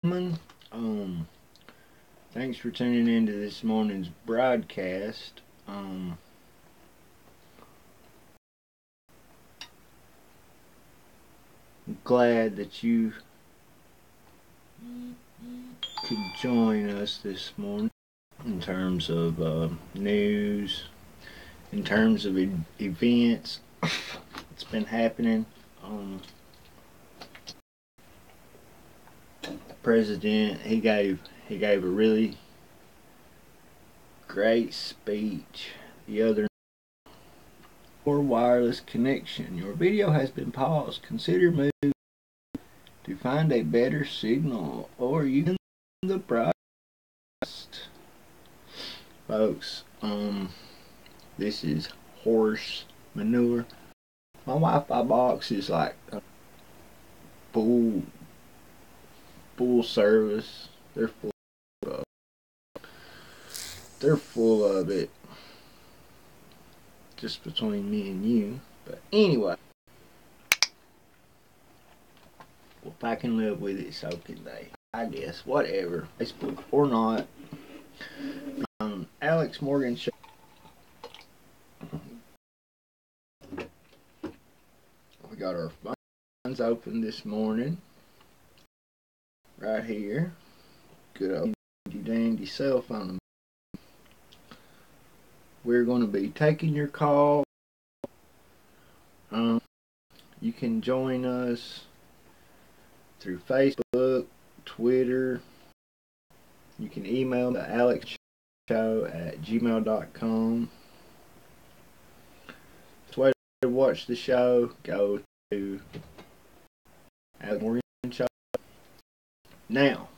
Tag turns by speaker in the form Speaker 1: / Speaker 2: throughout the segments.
Speaker 1: Um, Thanks for tuning into this morning's broadcast. I'm glad that you could join us this morning in terms of news, in terms of events that's been happening. The president he gave a really great speech the other or wireless connection. Your video has been paused. Consider moving to find a better signal, or you can the broadcast. Folks, this is horse manure. My Wi-Fi box is like full full service. Of, they're full of it. Just between me and you. But anyway, well, if I can live with it, so can they. I guess whatever, Facebook or not. Alex Morgan show. We got our phones open this morning. Right here. Good old dandy cell phone. We're going to be taking your call. You can join us through Facebook, Twitter. You can email me at alexshow@gmail.com. The way to watch the show, go to Alex Morgan Show. Now,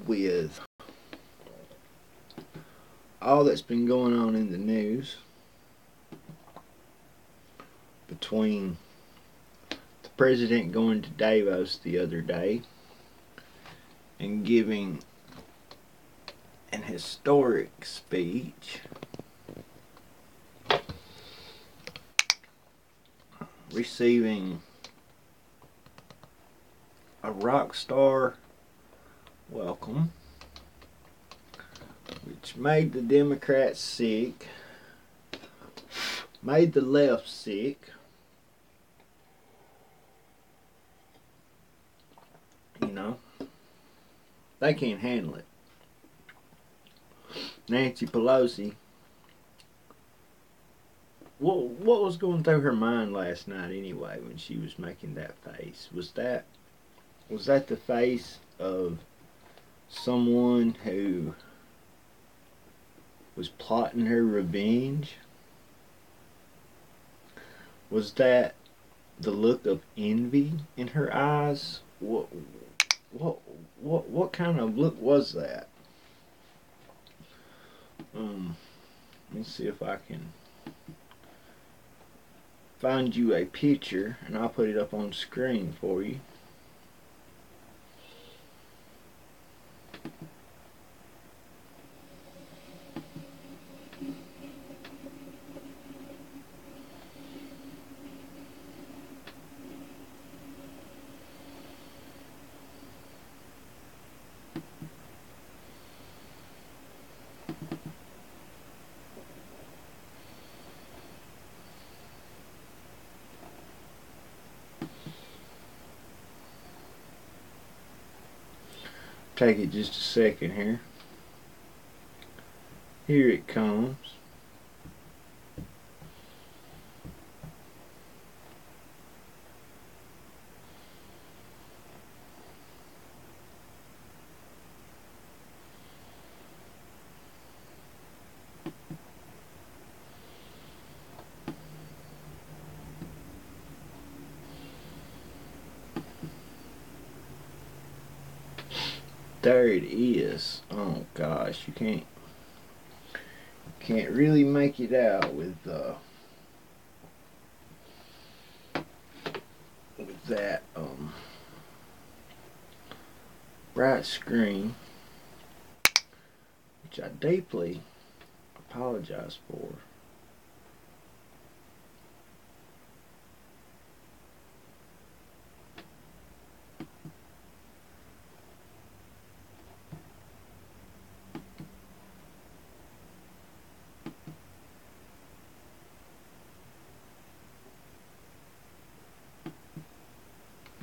Speaker 1: with all that's been going on in the news between the president going to Davos the other day and giving an historic speech, receiving a rock star welcome, which made the Democrats sick, made the left sick. You know, they can't handle it. Nancy Pelosi, what was going through her mind last night anyway when she was making that face? Was that the face of someone who was plotting her revenge? Was that the look of envy in her eyes? What kind of look was that? Let me see if I can find you a picture, and I'll put it up on screen for you. Take it just a second here. Here it comes. There it is. Oh gosh, you can't really make it out with that bright screen, which I deeply apologize for.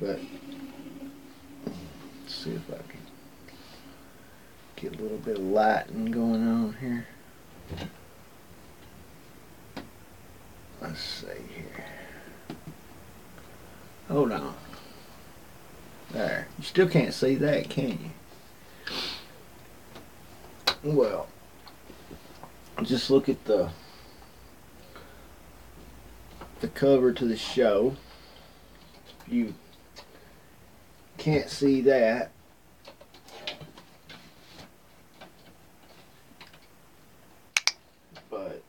Speaker 1: But let's see if I can get a little bit of lighting going on here. Let's see here. Hold on. There. You still can't see that, can you? Well, just look at the cover to the show. You can't see that. But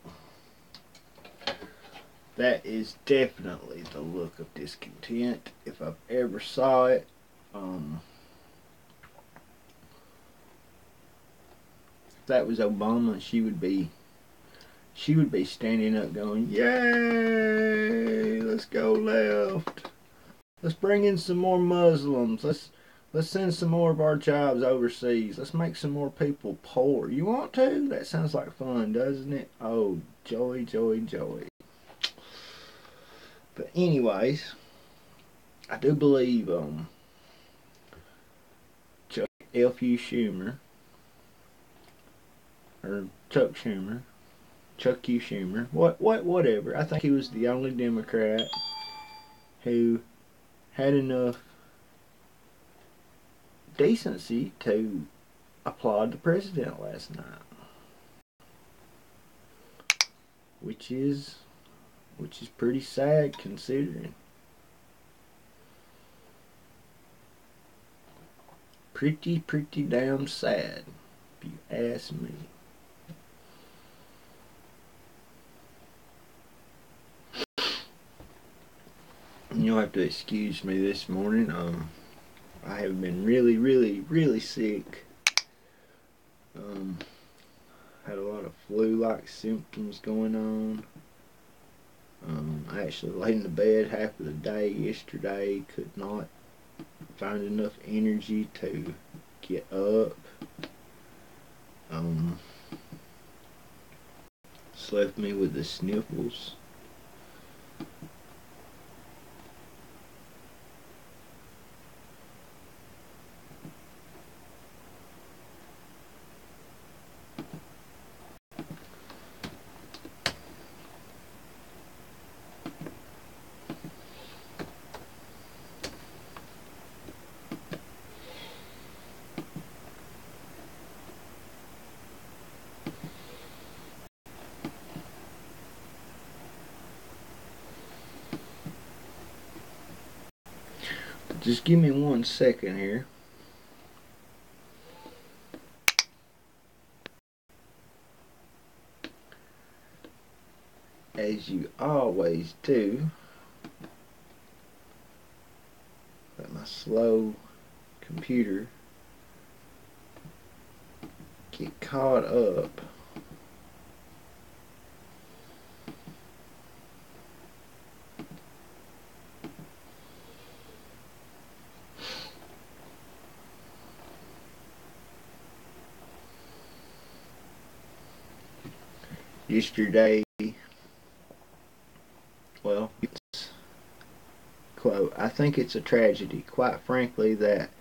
Speaker 1: that is definitely the look of discontent if I've ever saw it. If that was Obama, she would be standing up going, "Yay! Let's go left. Let's bring in some more Muslims. Let's send some more of our jobs overseas. Let's make some more people poor. You want to? That sounds like fun, doesn't it? Oh, joy, joy, joy." But anyways, I do believe F.U. Schumer, or Chuck Schumer, Chuck U. Schumer, whatever. I think he was the only Democrat who had enough decency to applaud the president last night, which is pretty sad considering. Pretty damn sad, if you ask me. You'll have to excuse me this morning. I have been really sick. Had a lot of flu-like symptoms going on. I actually laid in the bed half of the day yesterday. Could not find enough energy to get up. It's left me with the sniffles. Just give me 1 second here. As you always do, let my slow computer get caught up. Yesterday, well, it's, quote, "I think it's a tragedy, quite frankly, that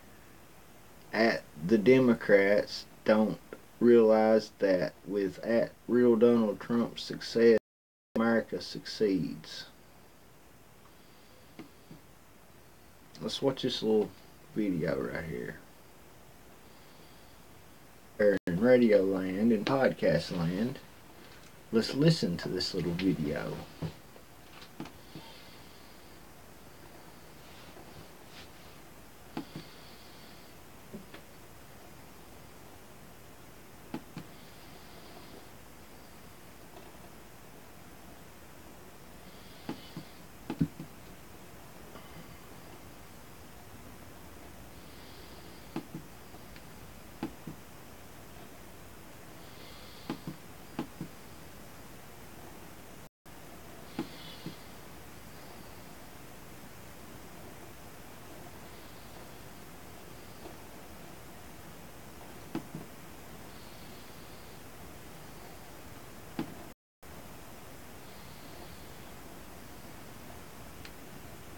Speaker 1: the Democrats don't realize that with real Donald Trump's success, America succeeds." Let's watch this little video right here. In Radio Land and Podcast Land, let's listen to this little video.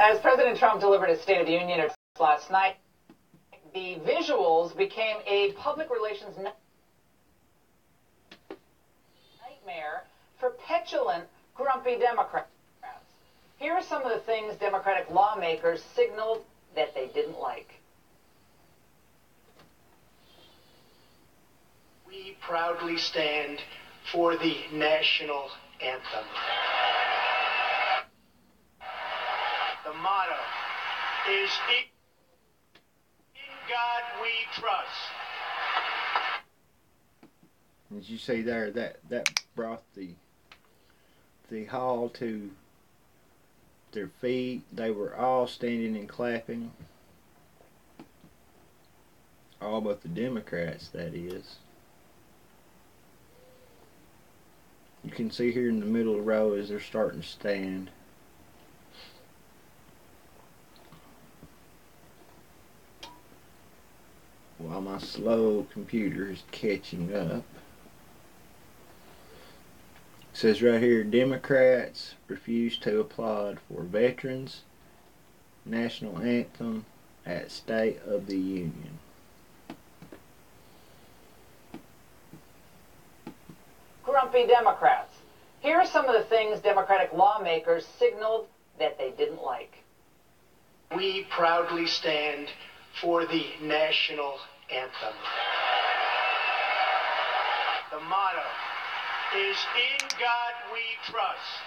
Speaker 2: As President Trump delivered his State of the Union address last night, the visuals became a public relations nightmare for petulant, grumpy Democrats. Here are some of the things Democratic lawmakers signaled that they didn't like.
Speaker 3: We proudly stand for the national anthem. The motto is "In God We Trust."
Speaker 1: As you see there, that brought the hall to their feet. They were all standing and clapping. All but the Democrats, that is. You can see here in the middle of the row as they're starting to stand. While my slow computer is catching up. It says right here, Democrats refuse to applaud for Veterans National Anthem at State of the Union.
Speaker 2: Grumpy Democrats. Here are some of the things Democratic lawmakers signaled that they didn't like.
Speaker 3: We proudly stand for the national anthem. The motto is "In God We Trust."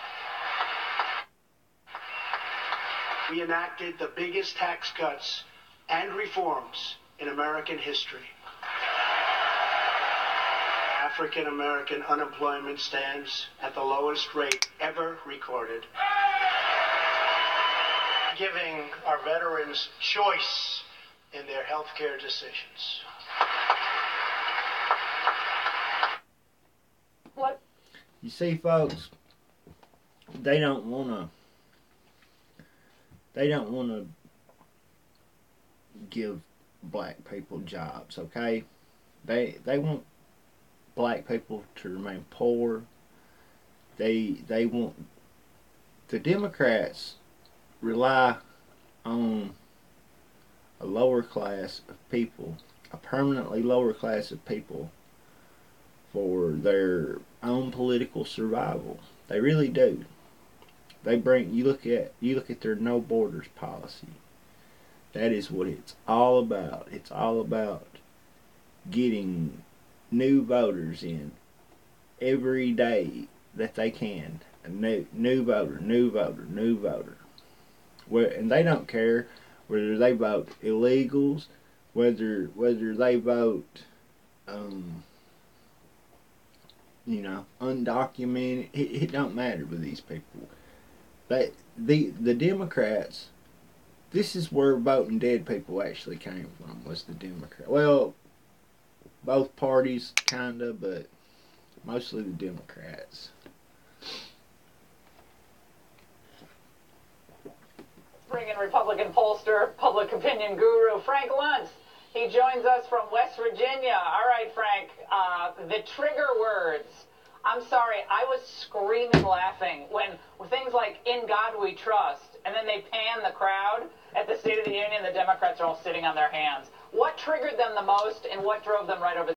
Speaker 3: We enacted the biggest tax cuts and reforms in American history. African American unemployment stands at the lowest rate ever recorded, giving our veterans choice in their health care decisions.
Speaker 2: What?
Speaker 1: You see, folks, they don't want to give black people jobs, okay? They want black people to remain poor. They want, the Democrats rely on a lower class of people, a permanently lower class of people, for their own political survival. They really do. They bring, you look at their no borders policy. That is what it's all about. It's all about getting new voters in every day that they can. A new voter. And they don't care whether they vote illegals, whether they vote undocumented. It don't matter with these people. The Democrats, this is where voting dead people actually came from, was the Democrat. Well, both parties kinda, but mostly the Democrats.
Speaker 2: Bring in Republican pollster, public opinion guru, Frank Luntz. He joins us from West Virginia. All right, Frank, the trigger words. I'm sorry, I was screaming laughing when things like "In God We Trust," and then they pan the crowd at the State of the Union, the Democrats are all sitting on their hands. What triggered them the most, and what drove them right over?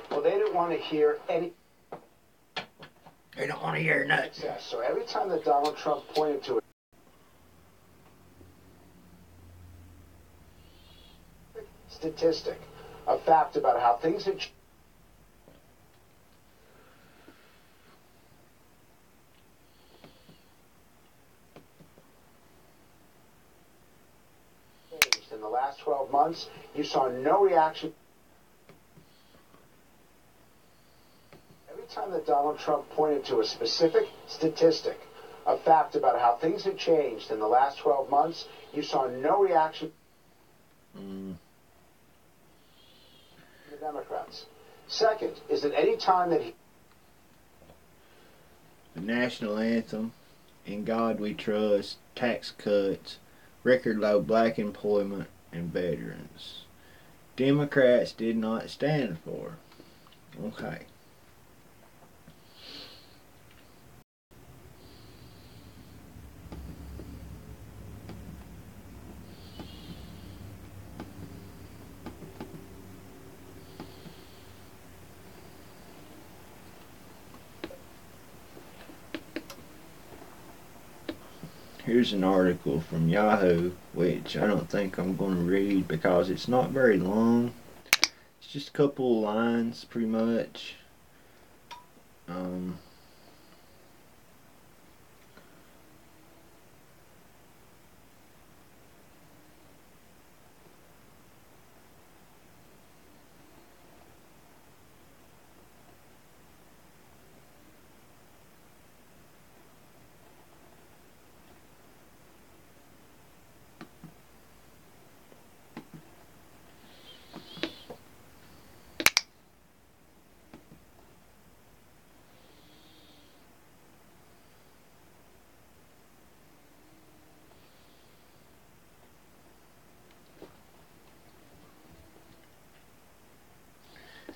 Speaker 3: Well, they didn't want to hear any.
Speaker 1: They don't want to hear nothing.
Speaker 3: So every time that Donald Trump pointed to a statistic, a fact about how things had changed in the last 12 months, you saw no reaction. Every time that Donald Trump pointed to a specific statistic, a fact about how things had changed in the last 12 months, you saw no reaction from the Democrats. Second is that any time that
Speaker 1: the national anthem, "In God We Trust," tax cuts, record low black employment, and veterans, Democrats did not stand for. Okay. Here's an article from Yahoo, which I don't think I'm going to read because it's not very long. It's just a couple of lines, pretty much.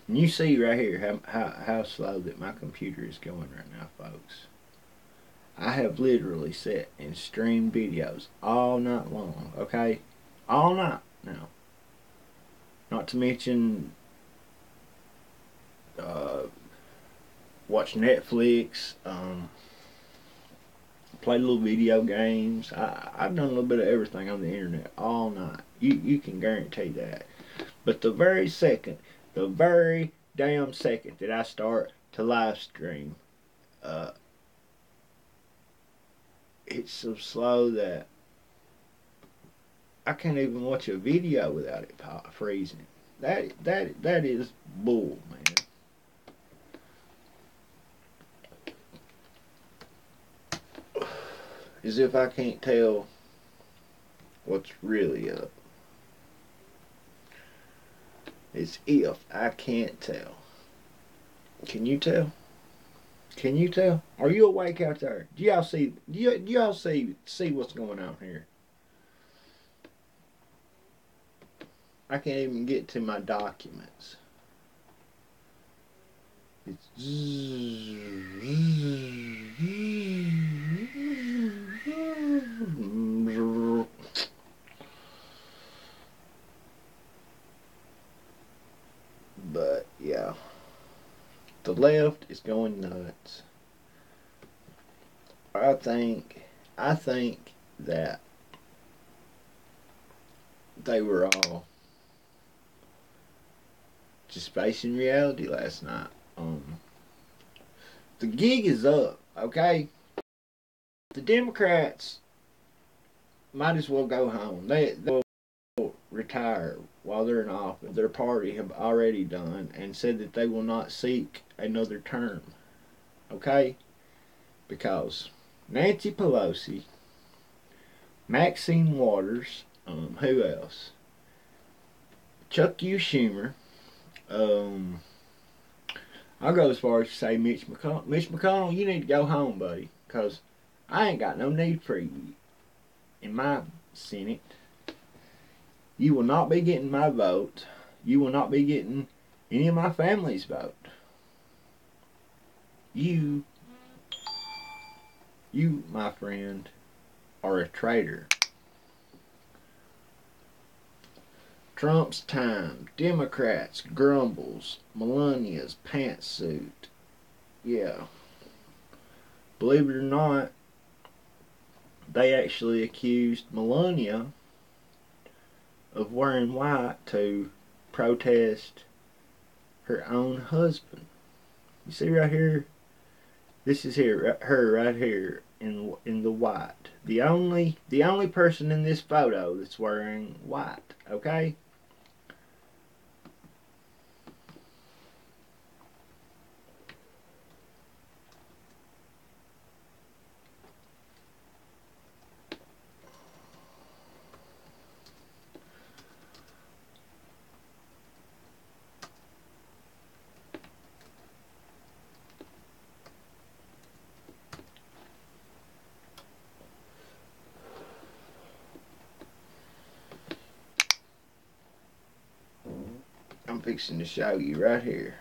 Speaker 1: And you see right here how slow that my computer is going right now, folks. I have literally sat and streamed videos all night long, okay? All night now. Not to mention watch Netflix, play little video games. I've done a little bit of everything on the internet all night. You can guarantee that. But the very damn second that I start to live stream, it's so slow that I can't even watch a video without it freezing. That is bull, man. As if I can't tell what's really up. It's if I can't tell. Can you tell? Can you tell? Are you awake out there? Do y'all see? Do y'all see what's going on here? I can't even get to my documents. It's but yeah, the left is going nuts. I think that they were all just facing reality last night. The gig is up, okay? The Democrats might as well go home. They will retire while they're in office. Their party have already done and said that they will not seek another term, okay? Because Nancy Pelosi, Maxine Waters, who else? Chuck U. Schumer, I'll go as far as to say Mitch McConnell. Mitch McConnell, you need to go home, buddy, because I ain't got no need for you in my Senate. You will not be getting my vote. You will not be getting any of my family's vote. You, my friend, are a traitor. Trump's time, Democrats, grumbles, Melania's pantsuit. Yeah. Believe it or not, they actually accused Melania of wearing white to protest her own husband. You see right here? This is her right here in the white. The only person in this photo that's wearing white, okay? I'm fixing to show you right here.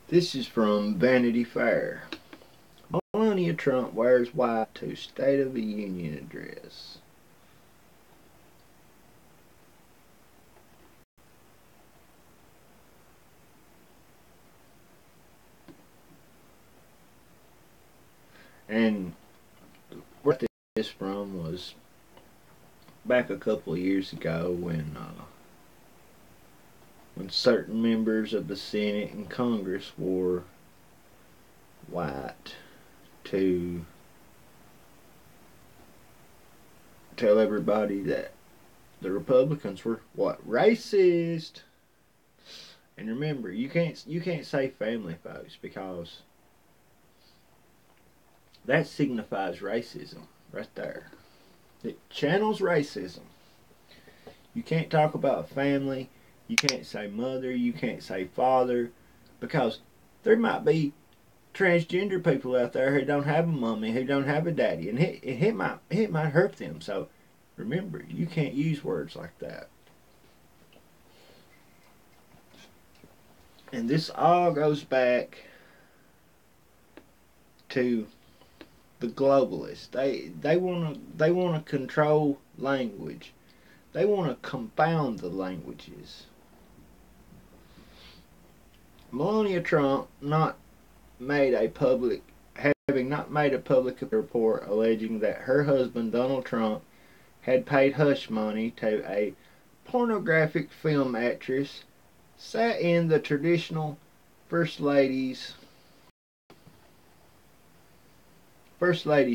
Speaker 1: This is from Vanity Fair. Melania Trump wears white to State of the Union address. And where this from was back a couple of years ago when certain members of the Senate and Congress wore white to tell everybody that the Republicans were what? Racist. And remember, you can't say family, folks, because that signifies racism right there. It channels racism. You can't talk about family. You can't say mother. You can't say father, because there might be transgender people out there who don't have a mommy, who don't have a daddy, and it might hurt them. So remember, you can't use words like that. And this all goes back to the globalists. They wanna control language. They wanna confound the languages. Melania Trump having not made a public report alleging that her husband Donald Trump had paid hush money to a pornographic film actress, sat in the traditional First Lady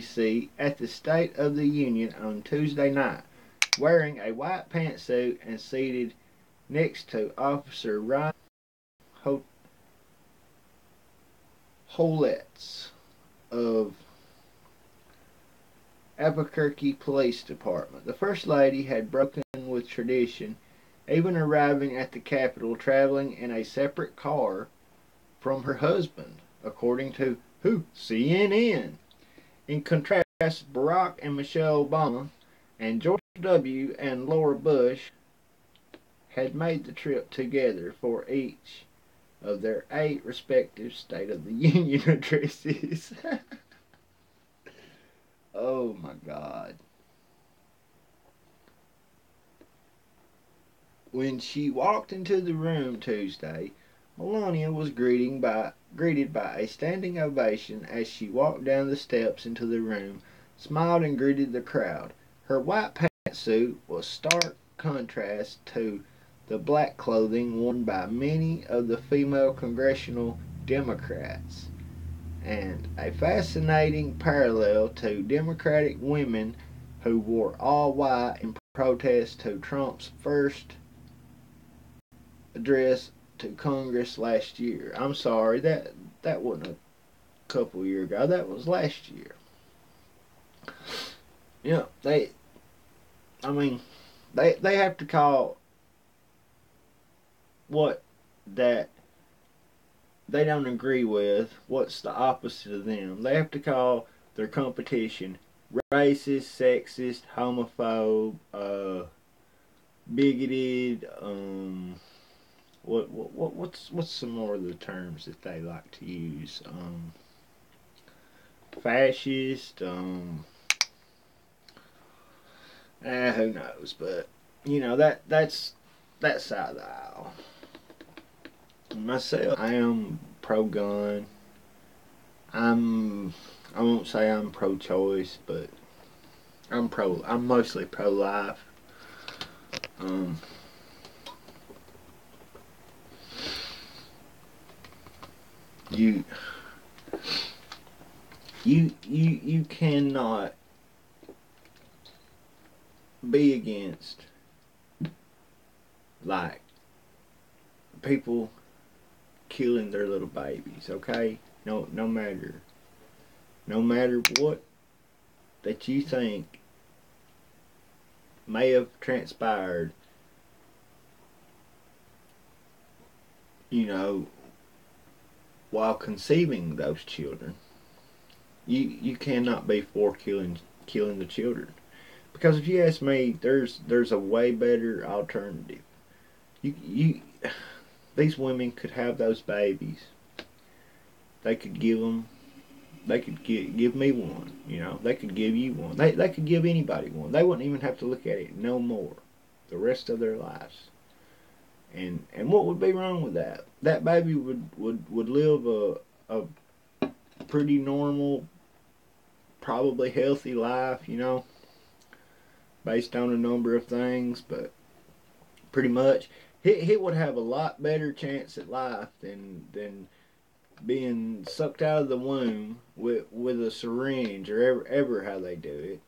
Speaker 1: seat at the State of the Union on Tuesday night, wearing a white pantsuit and seated next to Officer Ryan Holtz of Albuquerque Police Department. The First Lady had broken with tradition, even arriving at the Capitol traveling in a separate car from her husband, according to who? CNN. In contrast, Barack and Michelle Obama and George W. and Laura Bush had made the trip together for each of their 8 respective State of the Union addresses. Oh my God. When she walked into the room Tuesday, Melania was greeted by a standing ovation as she walked down the steps into the room, smiled and greeted the crowd. Her white pantsuit was stark contrast to the black clothing worn by many of the female congressional Democrats, and a fascinating parallel to Democratic women who wore all white in protest to Trump's first address to Congress last year. I'm sorry, that wasn't a couple years ago. That was last year. You know, they have to call what that they don't agree with, what's the opposite of them. They have to call their competition racist, sexist, homophobe, bigoted, what's some more of the terms that they like to use? Fascist, who knows? But you know that's that side of the aisle. Myself, I am pro-gun. I won't say I'm pro-choice, but I'm mostly pro-life. You cannot be against like people killing their little babies, okay? No matter what that you think may have transpired, you know, while conceiving those children, you cannot be for killing the children. Because if you ask me, there's a way better alternative. These women could have those babies. They could give them. They could give me one. You know, they could give you one. They could give anybody one. They wouldn't even have to look at it no more, the rest of their lives. And what would be wrong with that? That baby would live a pretty normal probably healthy life, you know, based on a number of things, but pretty much he would have a lot better chance at life than being sucked out of the womb with a syringe, or ever how they do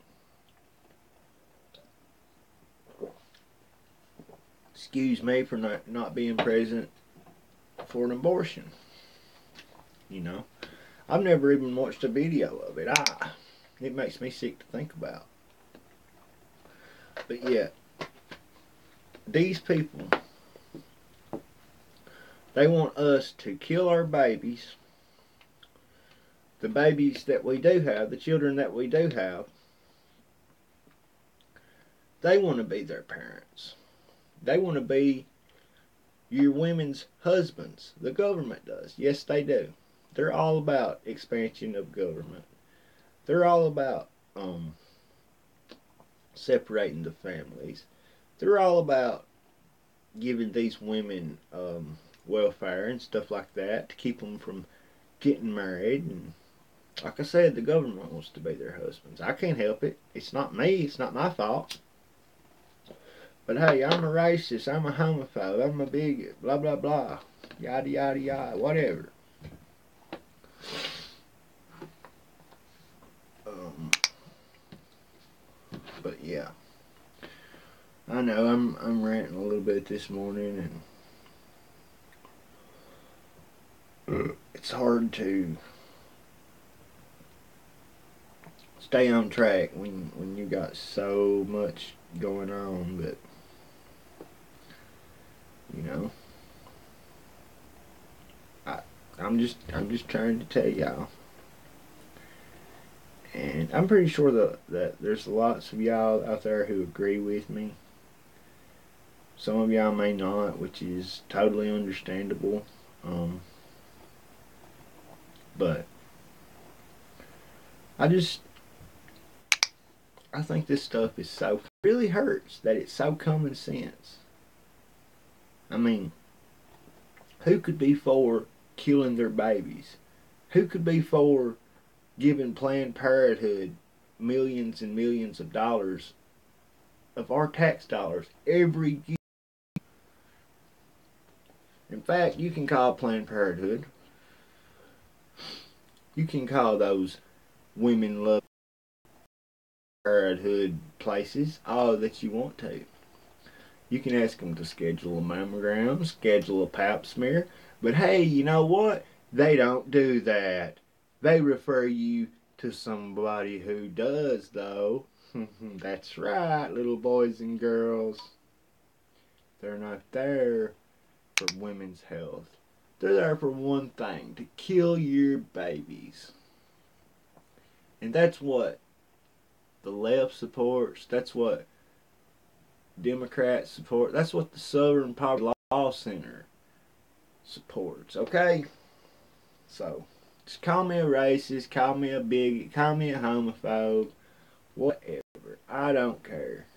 Speaker 1: it. Excuse me for not being present for an abortion. You know, I've never even watched a video of it. It makes me sick to think about. But yeah, these people, they want us to kill our babies, the babies that we do have, the children that we do have. They want to be their parents. They want to be your women's husbands. The government does. Yes, they do. They're all about expansion of government. They're all about separating the families. They're all about giving these women welfare and stuff like that to keep them from getting married. And like I said, the government wants to be their husbands. I can't help it. It's not me. It's not my fault. But hey, I'm a racist. I'm a homophobe. I'm a bigot. Blah, blah, blah. Yada, yada, yada. Whatever. But yeah. I know I'm ranting a little bit this morning, and it's hard to stay on track when you got so much going on. But you know, I'm just trying to tell y'all, and I'm pretty sure that there's lots of y'all out there who agree with me. Some of y'all may not, which is totally understandable. But I think this stuff is so, really hurts that it's so common sense. I mean, who could be for killing their babies? Who could be for giving Planned Parenthood millions and millions of dollars of our tax dollars every year? In fact, you can call Planned Parenthood. You can call those women love Parenthood places all that you want to. You can ask them to schedule a mammogram, schedule a pap smear, but hey, you know what? They don't do that. They refer you to somebody who does, though. That's right, little boys and girls. They're not there for women's health. They're there for one thing, to kill your babies. And that's what the left supports. That's what Democrats support. That's what the Southern Poverty Law Center supports, okay? So, just call me a racist, call me a bigot, call me a homophobe, whatever. I don't care.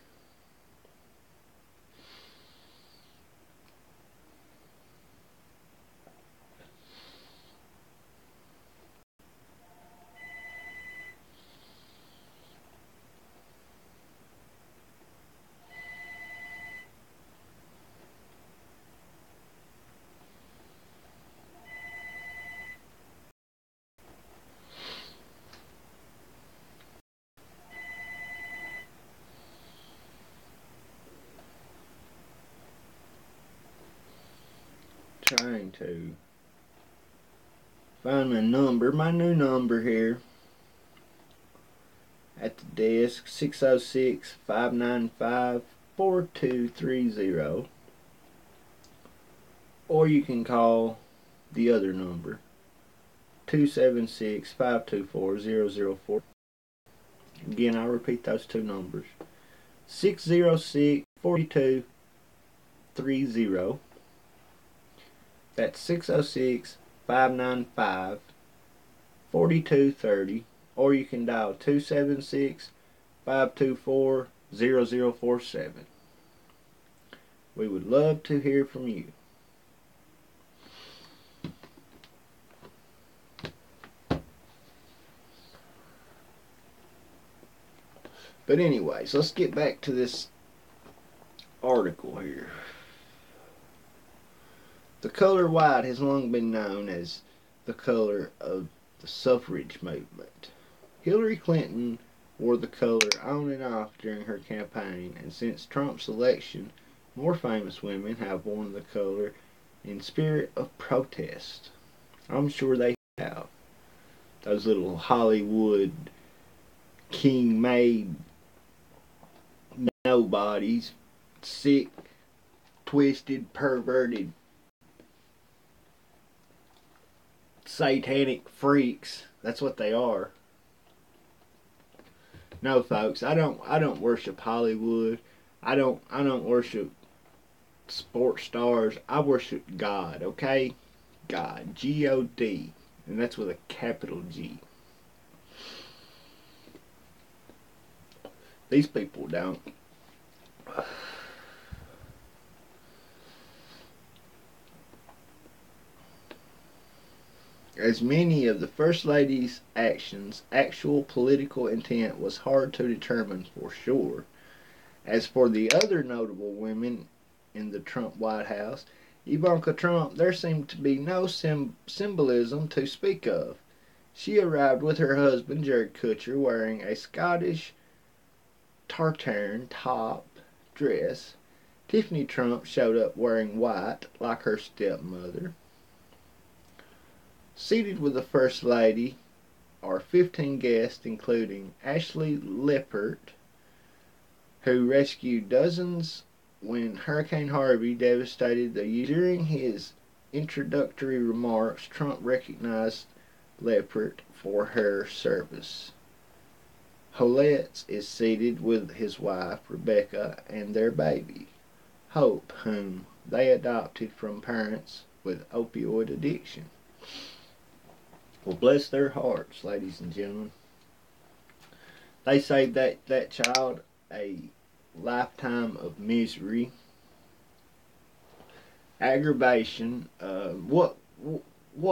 Speaker 1: Trying to find my number, my new number here at the desk, 606-595-4230. Or you can call the other number, 276-524-0040. Again, I'll repeat those two numbers, 606-4230. That's 606-595-4230. Or you can dial 276-524-0047. We would love to hear from you. But anyways, let's get back to this article here. The color white has long been known as the color of the suffrage movement. Hillary Clinton wore the color on and off during her campaign, and since Trump's election, more famous women have worn the color in spirit of protest. I'm sure they have. Those little Hollywood king-made nobodies, sick, twisted, perverted, satanic freaks. That's what they are. No, folks, I don't worship Hollywood. I don't worship sports stars. I worship God, okay? God, G-O-D, and that's with a capital G. These people don't. As many of the First Lady's actions, actual political intent was hard to determine for sure. As for the other notable women in the Trump White House, Ivanka Trump, there seemed to be no symbolism to speak of. She arrived with her husband, Jared Kushner, wearing a Scottish tartan top dress. Tiffany Trump showed up wearing white, like her stepmother. Seated with the First Lady are 15 guests, including Ashley Lippert, who rescued dozens when Hurricane Harvey devastated the U.S. During his introductory remarks, Trump recognized Lippert for her service. Holtz is seated with his wife, Rebecca, and their baby, Hope, whom they adopted from parents with opioid addiction. Well, bless their hearts, ladies and gentlemen. They saved that child a lifetime of misery, aggravation, what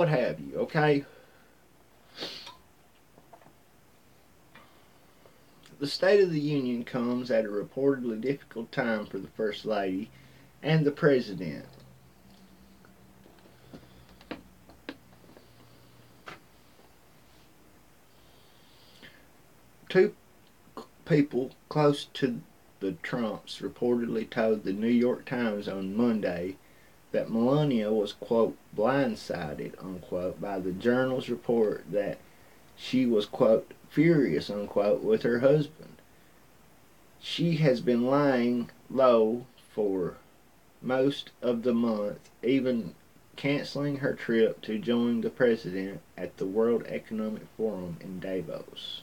Speaker 1: have you, okay? The State of the Union comes at a reportedly difficult time for the First Lady and the President. Two people close to the Trumps reportedly told the New York Times on Monday that Melania was, quote, blindsided, unquote, by the Journal's report that she was, quote, furious, unquote, with her husband. She has been lying low for most of the month, even canceling her trip to join the president at the World Economic Forum in Davos.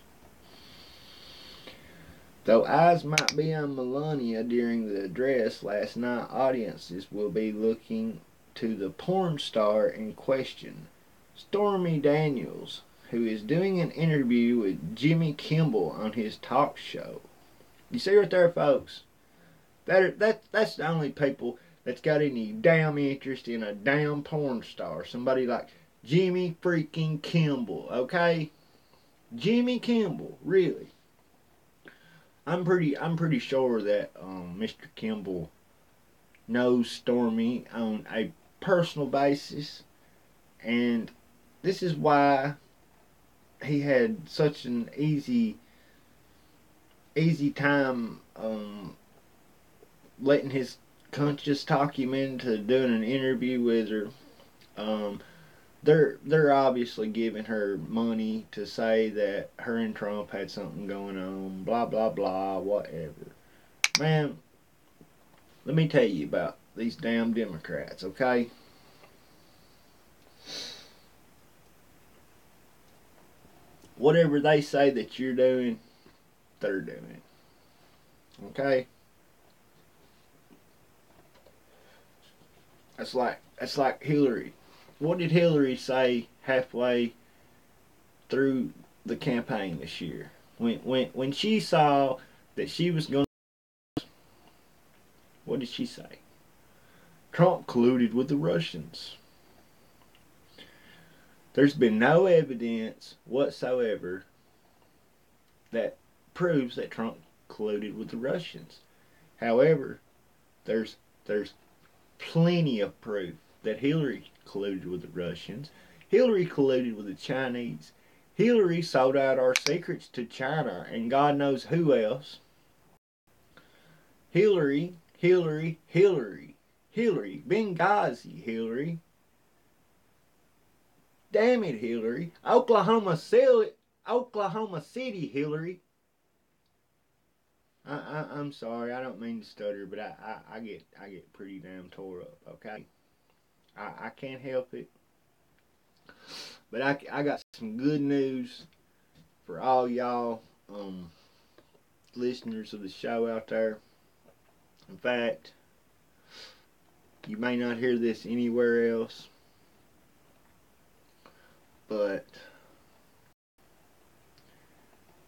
Speaker 1: Though eyes might be on Melania during the address last night, audiences will be looking to the porn star in question, Stormy Daniels, who is doing an interview with Jimmy Kimmel on his talk show. You see right there, folks? That's the only people that's got any damn interest in a damn porn star. Somebody like Jimmy freaking Kimmel, okay? Jimmy Kimmel, really. I'm pretty sure that Mr. Kimball knows Stormy on a personal basis, and this is why he had such an easy time letting his conscience talk him into doing an interview with her. They're obviously giving her money to say that her and Trump had something going on, blah blah blah, whatever. Man, let me tell you about these damn Democrats, okay? Whatever they say that you're doing, they're doing. Okay? That's like Hillary. What did Hillary say halfway through the campaign this year? When she saw that she was going to, what did she say? Trump colluded with the Russians. There's been no evidence whatsoever that proves that Trump colluded with the Russians. However, there's plenty of proof that Hillary colluded with the Russians. Hillary colluded with the Chinese. Hillary sold out our secrets to China and God knows who else. Hillary, Hillary, Hillary, Hillary, Benghazi, Hillary. Damn it, Hillary. Oklahoma City, Hillary. I'm sorry, I don't mean to stutter, but I get pretty damn tore up, okay? I can't help it. But I got some good news for all y'all listeners of the show out there. In fact, you may not hear this anywhere else, but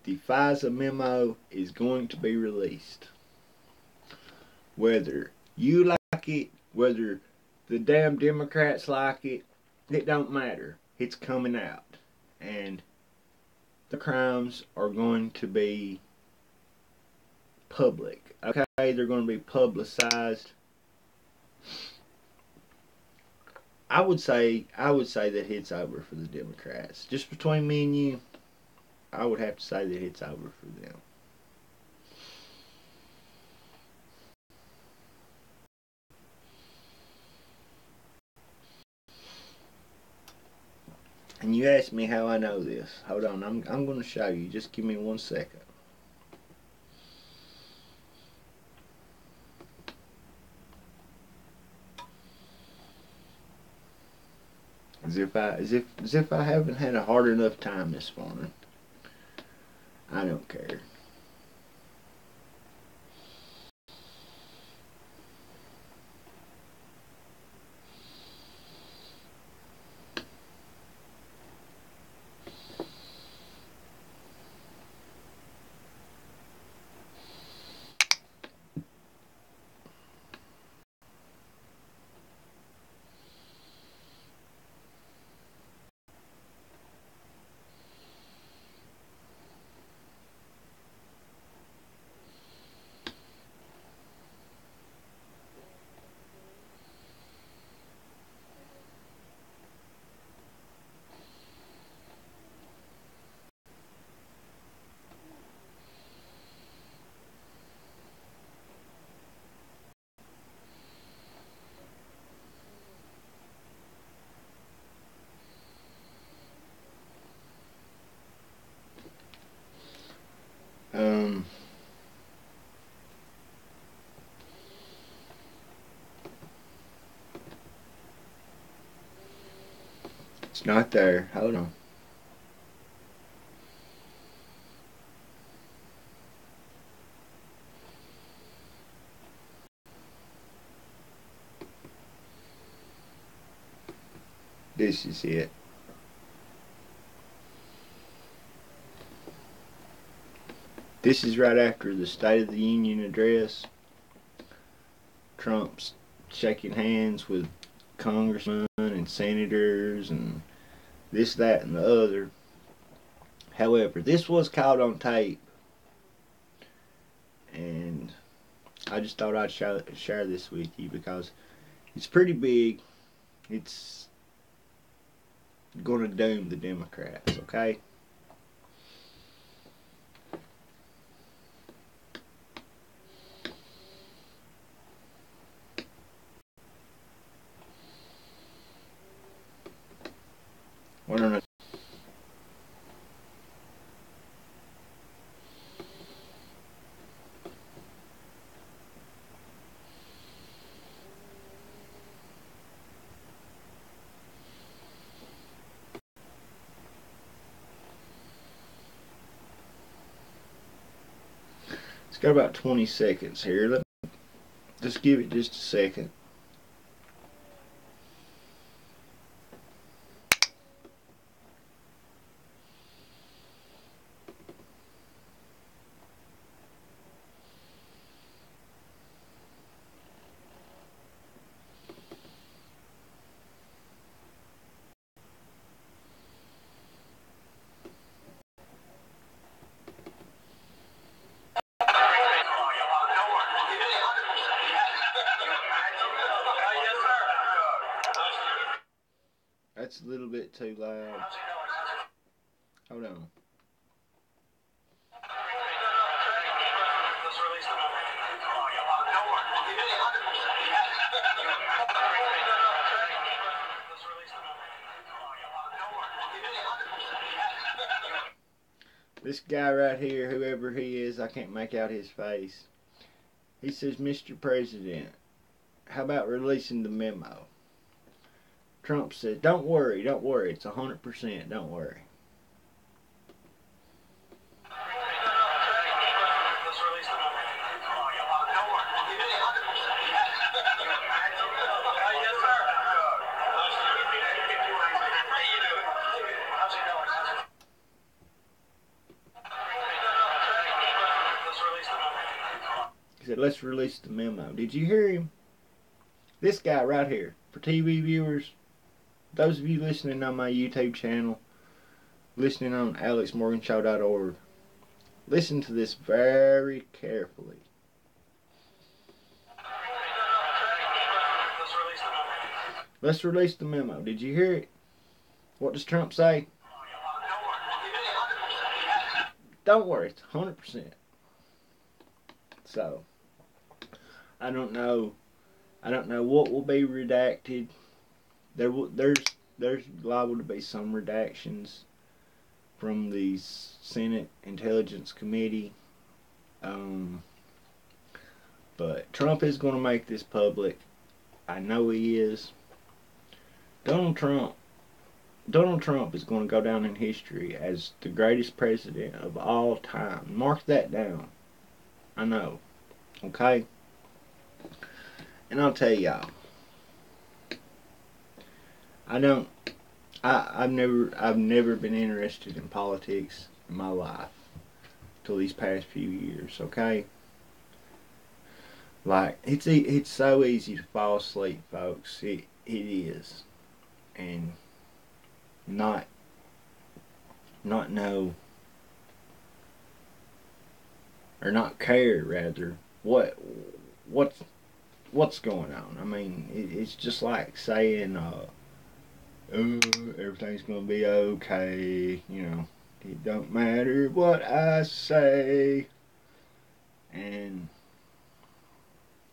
Speaker 1: the FISA memo is going to be released. Whether you like it, whether the damn Democrats like it, it don't matter. It's coming out. And the crimes are going to be public. Okay, they're going to be publicized. I would say that it's over for the Democrats. Just between me and you, I would have to say that it's over for them. And you asked me how I know this. Hold on, I'm going to show you. Just give me 1 second. As if I haven't had a hard enough time this morning. I don't care. It's not there. Hold on. This is it. This is right after the State of the Union address. Trump's shaking hands with congressmen and senators and this, that, and the other. However, this was caught on tape, and I just thought I'd share this with you because it's pretty big. It's going to doom the Democrats, okay? I don't know. It's got about 20 seconds here. Let me just give it just a second. that's a little bit too loud. Hold on. This guy right here, whoever he is, I can't make out his face. He says, Mr. President, how about releasing the memo? Trump said, don't worry, it's 100%, don't worry. He said, let's release the memo. Did you hear him? This guy right here, for TV viewers, those of you listening on my YouTube channel, listening on alexmorganshow.org, listen to this very carefully. Let's release the memo. Did you hear it? What does Trump say? Don't worry, it's 100%. So, I don't know what will be redacted. There's liable to be some redactions from the Senate Intelligence Committee. But Trump is going to make this public. I know he is. Donald Trump is going to go down in history as the greatest president of all time. Mark that down. I know. Okay? And I'll tell y'all, I've never been interested in politics in my life till these past few years, okay? Like, it's so easy to fall asleep, folks. It is. And not know, or not care rather, what's going on. I mean, it's just like saying, everything's gonna be okay, you know, it don't matter what I say, and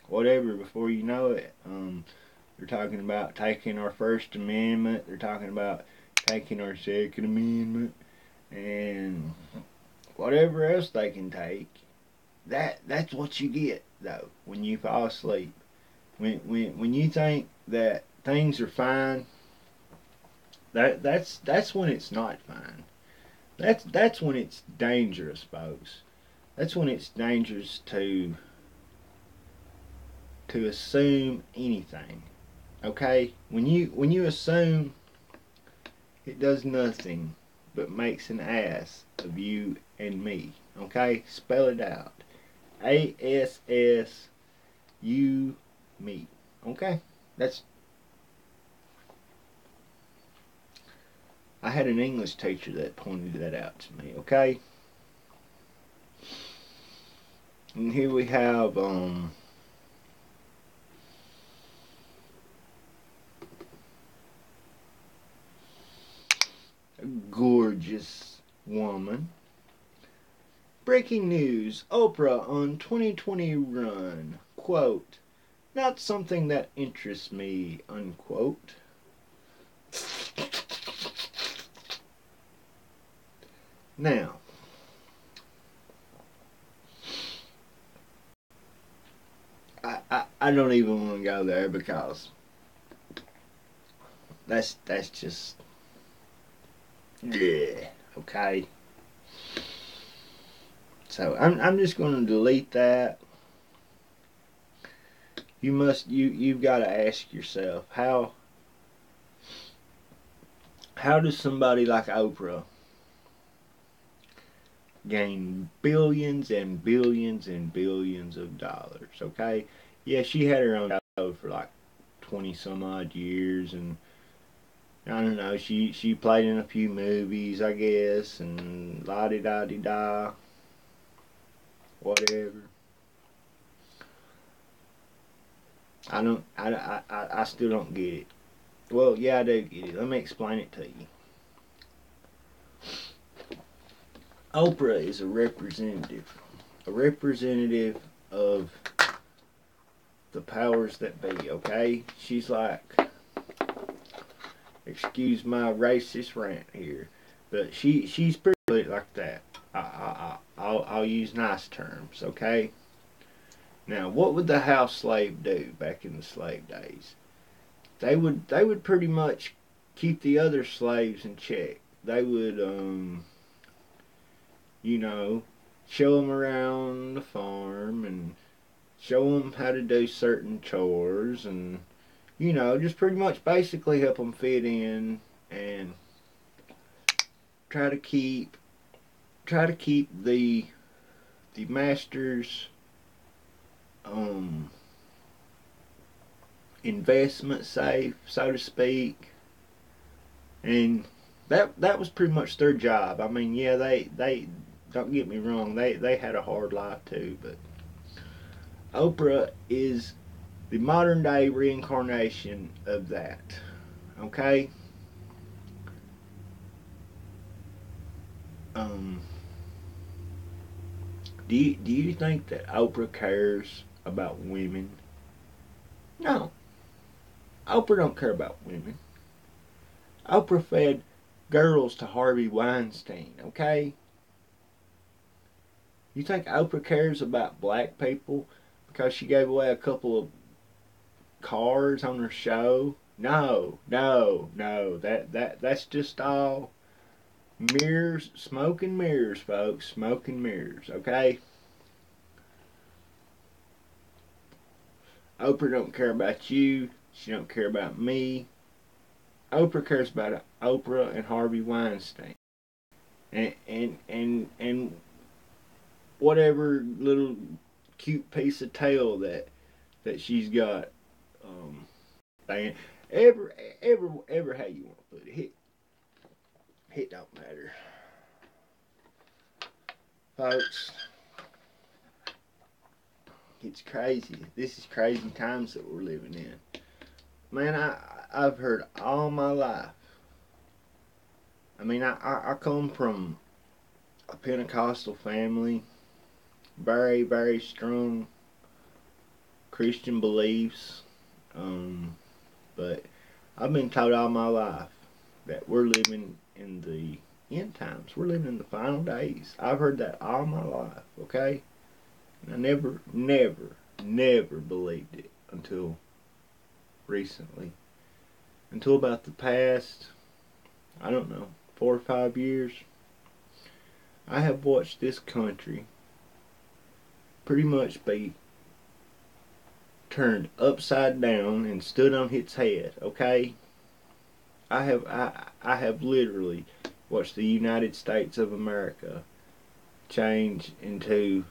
Speaker 1: whatever, before you know it, they're talking about taking our First Amendment, they're talking about taking our Second Amendment, and whatever else they can take. That's what you get, though, when you fall asleep. When you think that things are fine, that's when it's not fine. That's when it's dangerous, folks. That's when it's dangerous to assume anything. Okay? When you assume, it does nothing but makes an ass of you and me. Okay? Spell it out. ASSU me. Okay? I had an English teacher that pointed that out to me, okay? And here we have a gorgeous woman. Breaking news, Oprah on 2020 run. Quote, not something that interests me, unquote. Now, I don't even want to go there because that's just, yeah, okay. So I'm just going to delete that. You've got to ask yourself, how does somebody like Oprah gain billions and billions and billions of dollars? Okay, yeah, she had her own show for like 20 some odd years, and I don't know, she played in a few movies, I guess, and la di da di da, whatever. I still don't get it. Well, yeah, I do get it. Let me explain it to you. Oprah is a representative of the powers that be, okay? She's like, excuse my racist rant here, but she's pretty like that. I'll use nice terms, okay? Now, what would the house slave do back in the slave days? They would pretty much keep the other slaves in check. They would you know, show them around the farm and show them how to do certain chores and just pretty much basically help them fit in and try to keep the master's um investment safe, so to speak. And that was pretty much their job. I mean, yeah, they don't get me wrong, they had a hard life too, but Oprah is the modern day reincarnation of that. Okay? Um do you think that Oprah cares about women? No. Oprah don't care about women. Oprah fed girls to Harvey Weinstein, okay? You think Oprah cares about black people because she gave away a couple of cars on her show? No, no, no. That's just all mirrors, smoke and mirrors, folks. Smoke and mirrors, okay? Oprah don't care about you. She don't care about me. Oprah cares about Oprah and Harvey Weinstein. And whatever little cute piece of tail that she's got. Um, ever how you want to put it. It don't matter, folks. It's crazy. This is crazy times that we're living in. Man, I've heard all my life. I mean, I come from a Pentecostal family, very, very strong Christian beliefs. But I've been taught all my life that we're living in the end times. We're living in the final days. I've heard that all my life, okay? And I never believed it until recently. Until about the past, I don't know, 4 or 5 years. I have watched this country pretty much be turned upside down and stood on its head, okay? I have literally watched the United States of America change into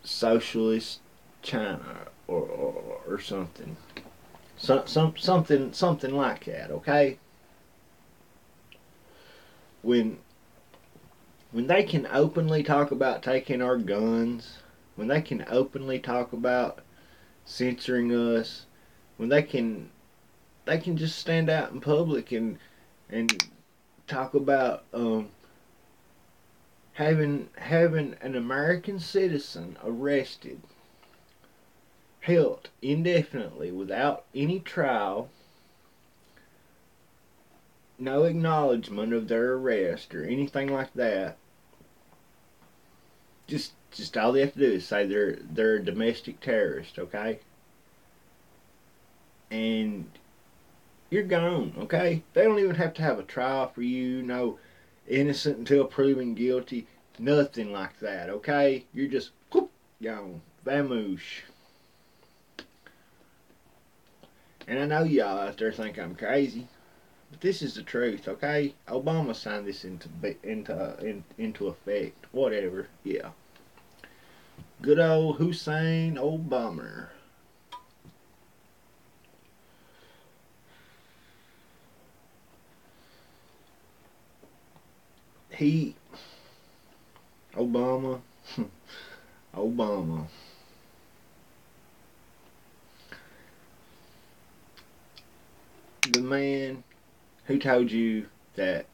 Speaker 1: socialist China or something. Something like that, okay? When they can openly talk about taking our guns, when they can openly talk about censoring us, when they can just stand out in public and talk about having an American citizen arrested, held indefinitely without any trial, no acknowledgement of their arrest or anything like that. Just all they have to do is say they're a domestic terrorist, okay? And you're gone, okay? They don't even have to have a trial for you, no innocent until proven guilty, nothing like that, okay? You're just whoop, gone, vamoosh. And I know y'all out there think I'm crazy, but this is the truth, okay? Obama signed this into effect, whatever, yeah. Good old Hussein Obama. Obama, Obama. the man who told you that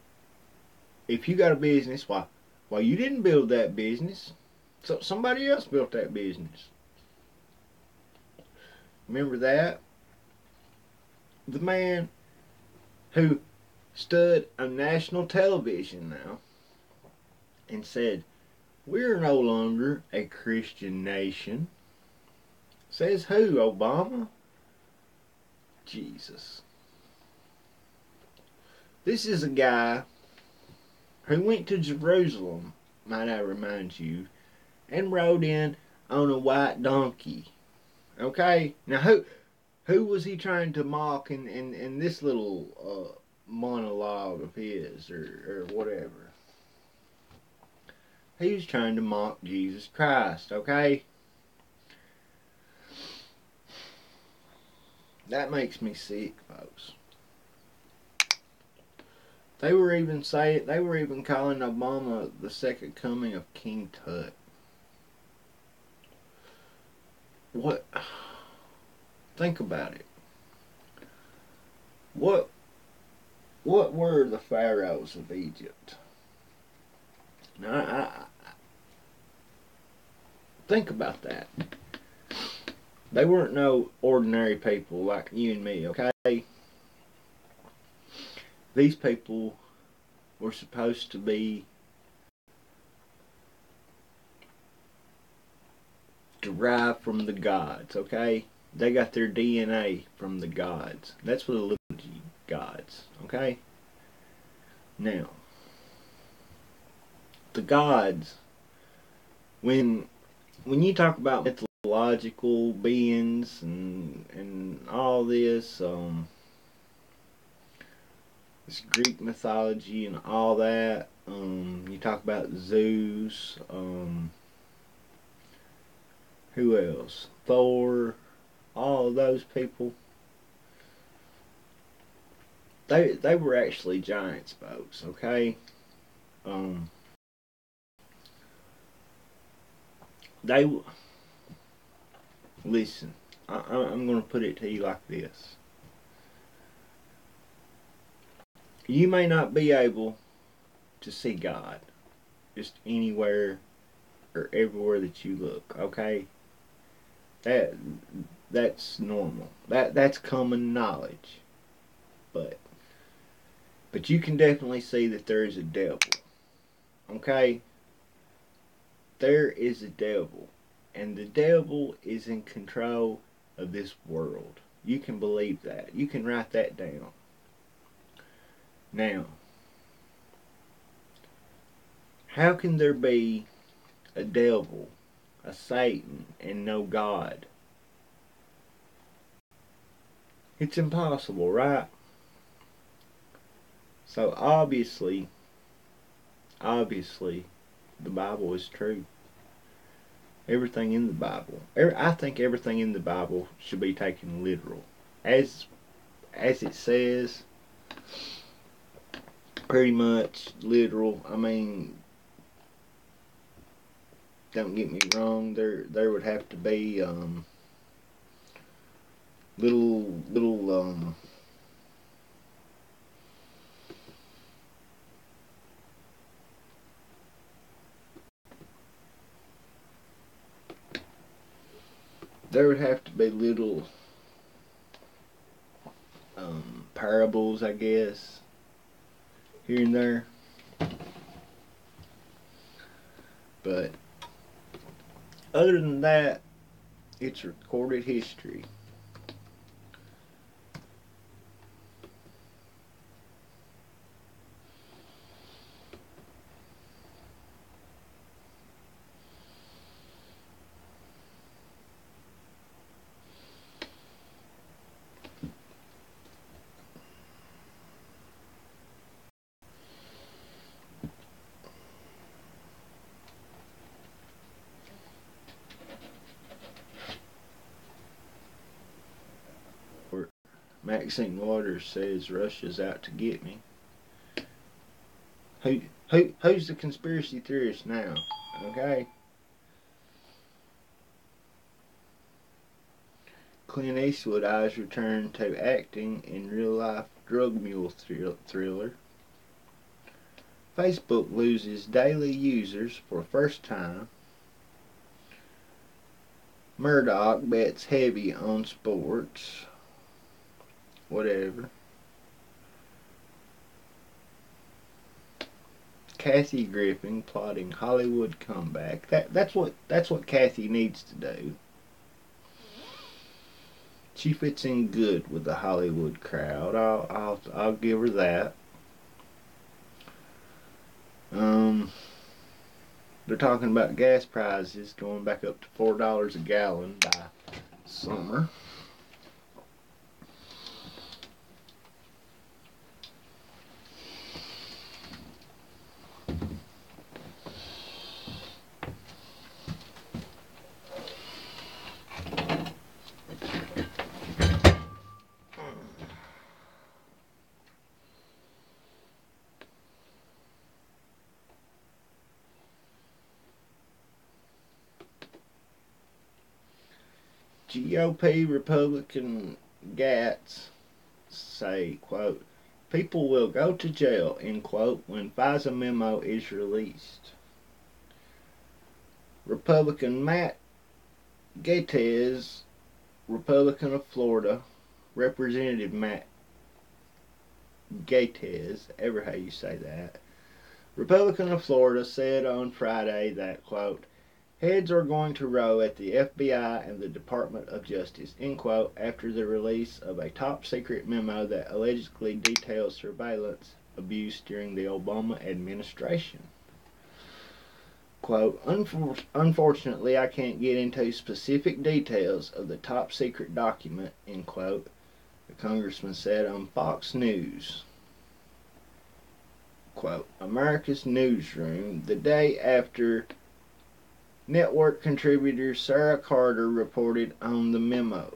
Speaker 1: if you got a business, why you didn't build that business. So somebody else built that business. Remember that? The man who stood on national television now and said, we're no longer a Christian nation. Says who, Obama? Jesus. This is a guy who went to Jerusalem, might I remind you, and rode in on a white donkey. Okay? Now who was he trying to mock in this little monologue of his or whatever? He was trying to mock Jesus Christ, okay? That makes me sick, folks. They were even calling Obama the second coming of King Tut. What? Think about it. What were the pharaohs of Egypt? Now, I think about that. They weren't no ordinary people like you and me, okay? These people were supposed to be derived from the gods, okay? They got their DNA from the gods. That's what the liturgy gods, okay? Now, the gods, when you talk about mythological beings and all this, this Greek mythology and all that, you talk about Zeus, who else? Thor, all of those people. They were actually giants, folks, okay? Listen, I'm going to put it to you like this. You may not be able to see God just anywhere or everywhere that you look, okay? That's normal. That's common knowledge. But you can definitely see that there is a devil. Okay? There is a devil. And the devil is in control of this world. You can believe that. You can write that down. Now, how can there be a devil, a Satan, and no God? It's impossible, right? So obviously, the Bible is true. Everything in the Bible. I think everything in the Bible should be taken literal. As it says, pretty much literal. I mean, don't get me wrong, there would have to be little there would have to be little parables, I guess, here and there. But other than that, it's recorded history. Maxine Waters says Russia's out to get me. Who's the conspiracy theorist now? Okay. Clint Eastwood eyes return to acting in real-life drug mule thriller. Facebook loses daily users for first time. Murdoch bets heavy on sports. Whatever. Kathy Griffin plotting Hollywood comeback. That's what Kathy needs to do. She fits in good with the Hollywood crowd. I'll give her that. They're talking about gas prices going back up to $4 a gallon by summer. GOP Republican Gats say, quote, people will go to jail, end quote, when FISA memo is released. Republican Matt Gaetz, Republican of Florida, Representative Matt Gaetz, ever how you say that, Republican of Florida, said on Friday that, quote, heads are going to roll at the FBI and the Department of Justice, end quote, after the release of a top-secret memo that allegedly details surveillance abuse during the Obama administration. Quote, unfortunately, I can't get into specific details of the top-secret document, end quote, the congressman said on Fox News. Quote, America's Newsroom, the day after network contributor Sarah Carter reported on the memo.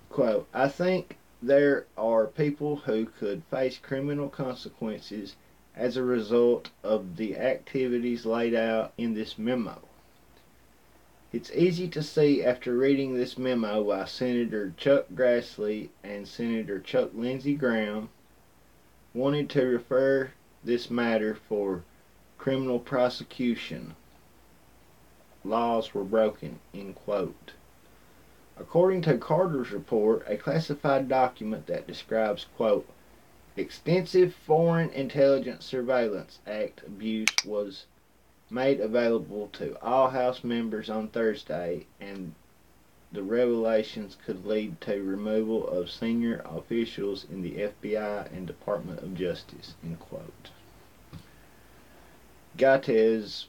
Speaker 1: Quote, I think there are people who could face criminal consequences as a result of the activities laid out in this memo. It's easy to see after reading this memo why Senator Chuck Grassley and Senator Chuck Lindsey Graham wanted to refer this matter for criminal prosecution. Laws were broken, end quote. According to Carter's report, a classified document that describes, quote, extensive Foreign Intelligence Surveillance Act abuse was made available to all House members on Thursday, and the revelations could lead to removal of senior officials in the FBI and Department of Justice, end quote. Gaetz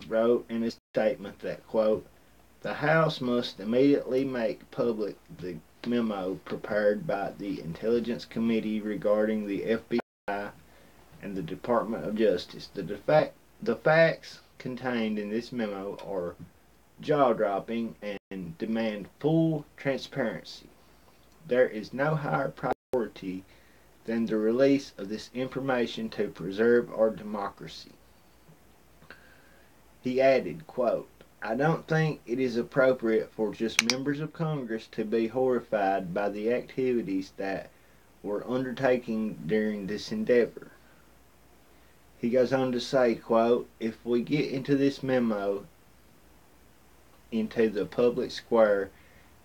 Speaker 1: wrote in a statement that, quote, the House must immediately make public the memo prepared by the Intelligence Committee regarding the FBI and the Department of Justice. The facts contained in this memo are jaw-dropping and demand full transparency. There is no higher priority than the release of this information to preserve our democracy. He added, quote, I don't think it is appropriate for just members of Congress to be horrified by the activities that were undertaken during this endeavor. He goes on to say, quote, if we get into this memo into the public square,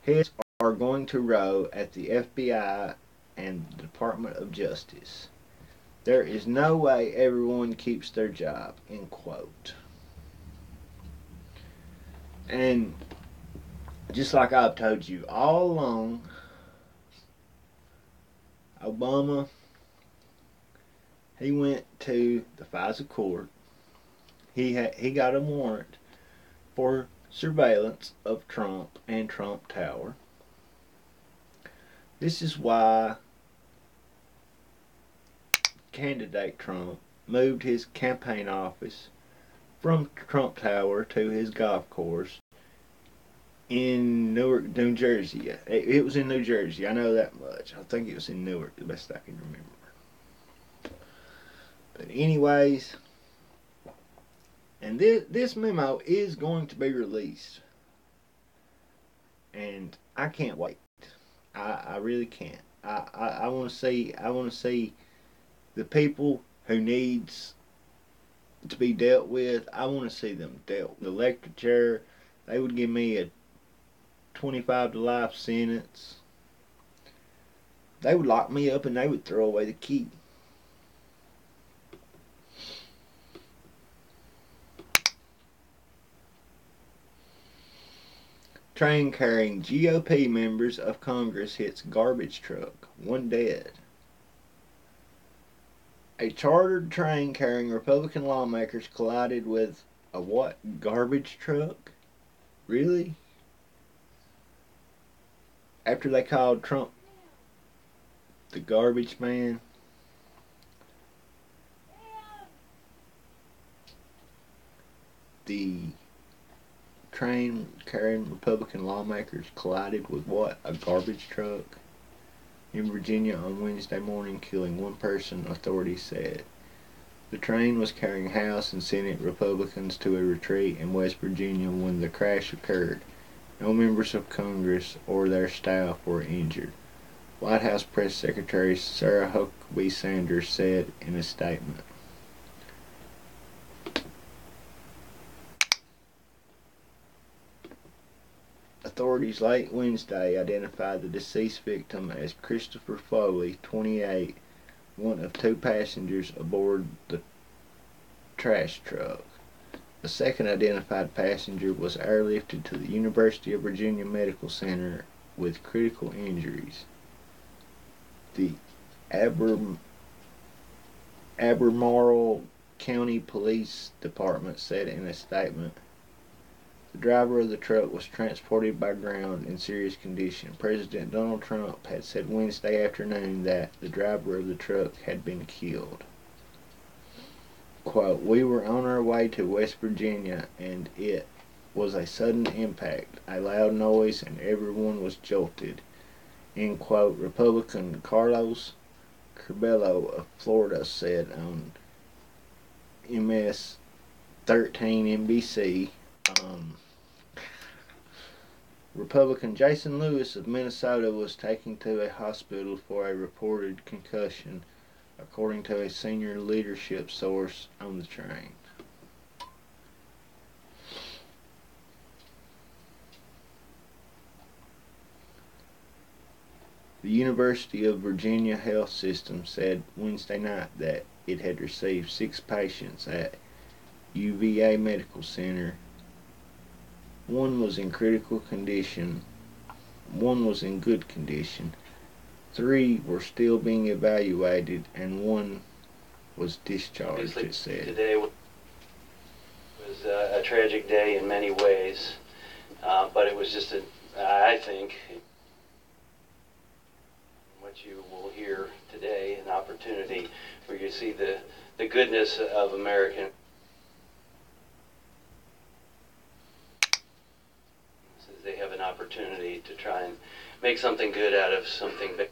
Speaker 1: heads are going to roll at the FBI and the Department of Justice. There is no way everyone keeps their job, end quote. And just like I've told you all along, Obama, he went to the FISA court. He got a warrant for surveillance of Trump and Trump Tower. This is why candidate Trump moved his campaign office from Trump Tower to his golf course in Newark, New Jersey. It was in New Jersey, I know that much. I think it was in Newark, the best I can remember. But anyways, and this memo is going to be released. and I can't wait. I really can't. I want to see the people who needs to be dealt with. I want to see them dealt. The electric chair, they would give me a 25 to life sentence. They would lock me up and they would throw away the key. Train carrying GOP members of Congress hits garbage truck. 1 dead. A chartered train carrying Republican lawmakers collided with a what? Garbage truck? Really? After they called Trump the garbage man? The train carrying Republican lawmakers collided with what? A garbage truck? In Virginia on Wednesday morning, killing one person, authorities said. The train was carrying House and Senate Republicans to a retreat in West Virginia when the crash occurred. No members of Congress or their staff were injured. White House Press Secretary Sarah Huckabee Sanders said in a statement. Authorities late Wednesday identified the deceased victim as Christopher Foley, 28, one of two passengers aboard the trash truck. The second identified passenger was airlifted to the University of Virginia Medical Center with critical injuries. The Albemarle County Police Department said in a statement, the driver of the truck was transported by ground in serious condition. President Donald Trump had said Wednesday afternoon that the driver of the truck had been killed. Quote, we were on our way to West Virginia and it was a sudden impact, a loud noise, and everyone was jolted. End quote. Republican Carlos Curbelo of Florida said on MS 13 NBC. Republican Jason Lewis of Minnesota was taken to a hospital for a reported concussion, according to a senior leadership source on the train. The University of Virginia Health System said Wednesday night that it had received 6 patients at UVA Medical Center. One was in critical condition. One was in good condition. 3 were still being evaluated, and 1 was discharged, it said.
Speaker 4: Today was a tragic day in many ways, but it was just, I think, what you will hear today, an opportunity for you to see the goodness of American. They have an opportunity to try and make something good out of something big.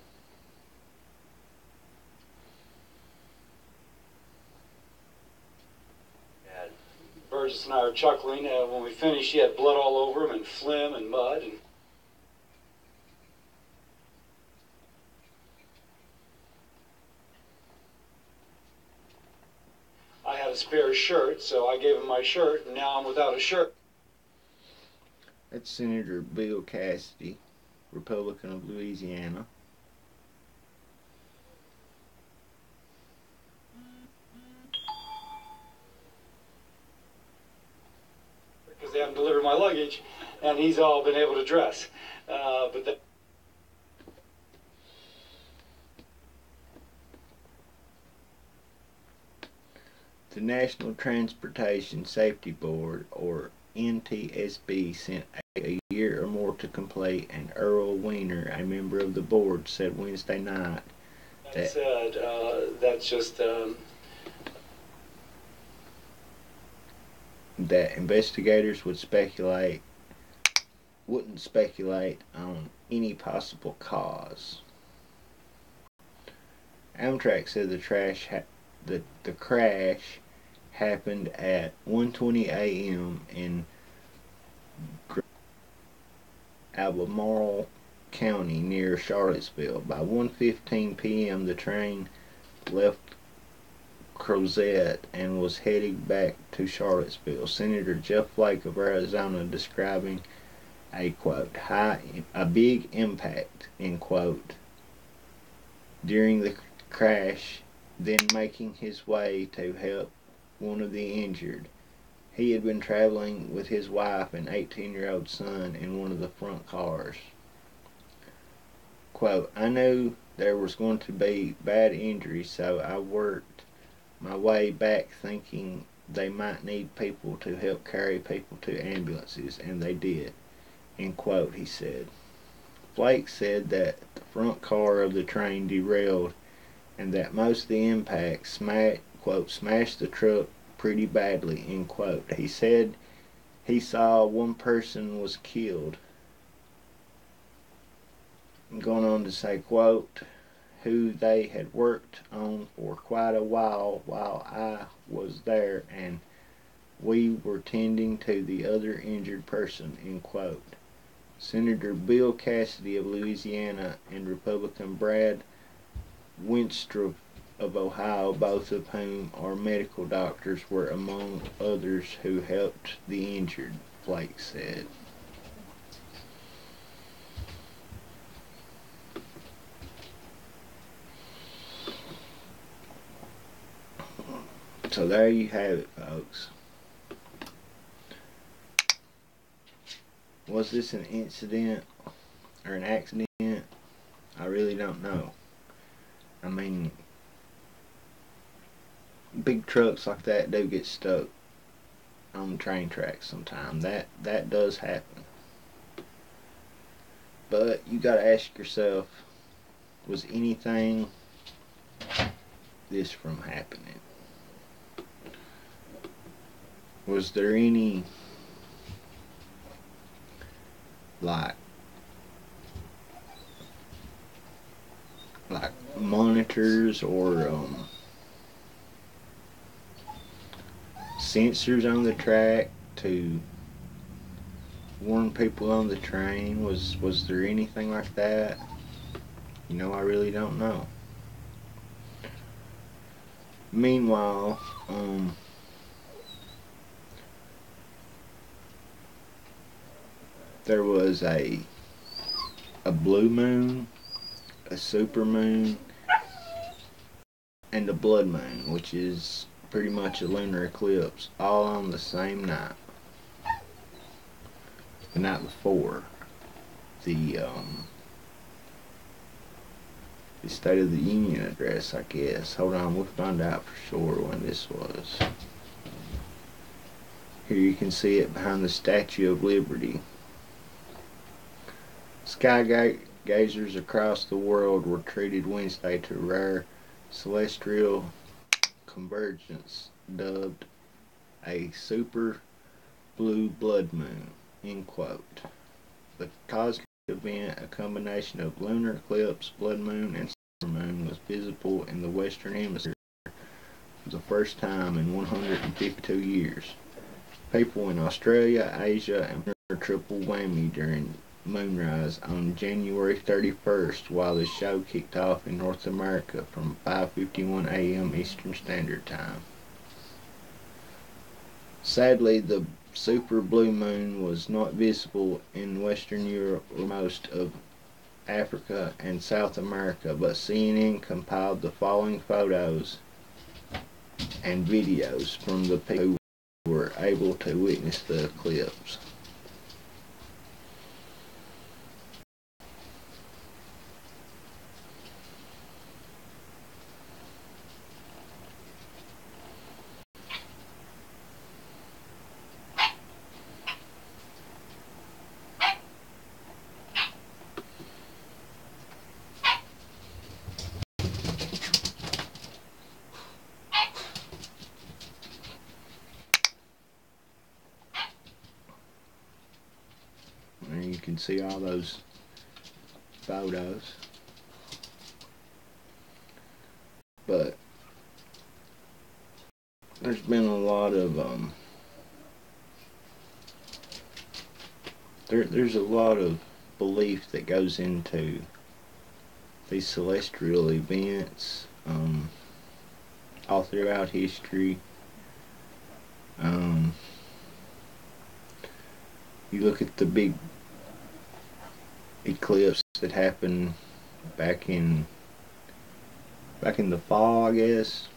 Speaker 5: Burgess and I were chuckling. When we finished, he had blood all over him and phlegm and mud. And I had a spare shirt, so I gave him my shirt, and now I'm without a shirt.
Speaker 1: That's Senator Bill Cassidy, Republican of Louisiana.
Speaker 5: Because they haven't delivered my luggage, and he's all been able to dress. But
Speaker 1: the National Transportation Safety Board, or NTSB, sent a year or more to complete, and Earl Weiner, a member of the board, said Wednesday night
Speaker 5: that said, that's just
Speaker 1: that investigators wouldn't speculate on any possible cause. Amtrak said the crash happened at 1:20 a.m. in Albemarle County near Charlottesville. By 1:15 p.m. the train left Crozet and was heading back to Charlottesville. Senator Jeff Flake of Arizona describing a quote, a big impact, end quote, during the crash, then making his way to help one of the injured. He had been traveling with his wife and 18-year-old son in one of the front cars. Quote, I knew there was going to be bad injuries, so I worked my way back thinking they might need people to help carry people to ambulances, and they did, end quote, he said. Flake said that the front car of the train derailed and that most of the impact smashed the truck pretty badly, end quote. He said he saw one person was killed. Going on to say, quote, who they had worked on for quite a while I was there, and we were tending to the other injured person, end quote. Senator Bill Cassidy of Louisiana and Republican Brad Winstrup of Ohio, both of whom are medical doctors, were among others who helped the injured, Flake said. So there you have it, folks. Was this an incident or an accident? I really don't know. I mean, big trucks like that do get stuck on train tracks sometimes. That does happen. But you gotta ask yourself, was anything this from happening? Was there any like monitors or sensors on the track to warn people on the train? Was there anything like that? You know, I really don't know. Meanwhile, there was a blue moon, a super moon, and a blood moon, which is pretty much a lunar eclipse, all on the same night. The night before the State of the Union address, I guess. Hold on, we'll find out for sure when this was. Here you can see it behind the Statue of Liberty. Sky gazers across the world were treated Wednesday to rare celestial convergence dubbed a super blue blood moon, end quote. The cosmic event, a combination of lunar eclipse, blood moon, and super moon, was visible in the Western Hemisphere for the first time in 152 years. People in Australia, Asia, and a triple whammy during moonrise on January 31st, while the show kicked off in North America from 5:51 a.m. Eastern Standard Time. Sadly, the super blue moon was not visible in Western Europe or most of Africa and South America, but CNN compiled the following photos and videos from the people who were able to witness the eclipse. And you can see all those photos. But there's been a lot of there's a lot of belief that goes into these celestial events all throughout history. You look at the big eclipse that happened back in the fall, I guess.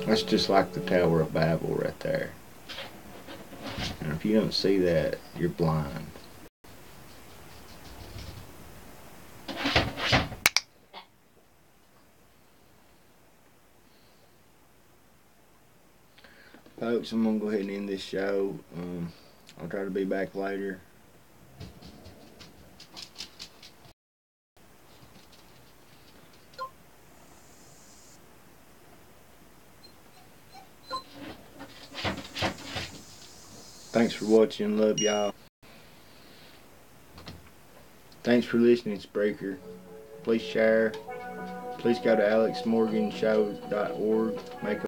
Speaker 1: That's just like the Tower of Babel right there. And if you don't see that, you're blind. Folks, I'm going to go ahead and end this show. I'll try to be back later. Thanks for watching. Love y'all. Thanks for listening, Spreaker. Please share. Please go to alexmorganshow.org. Make a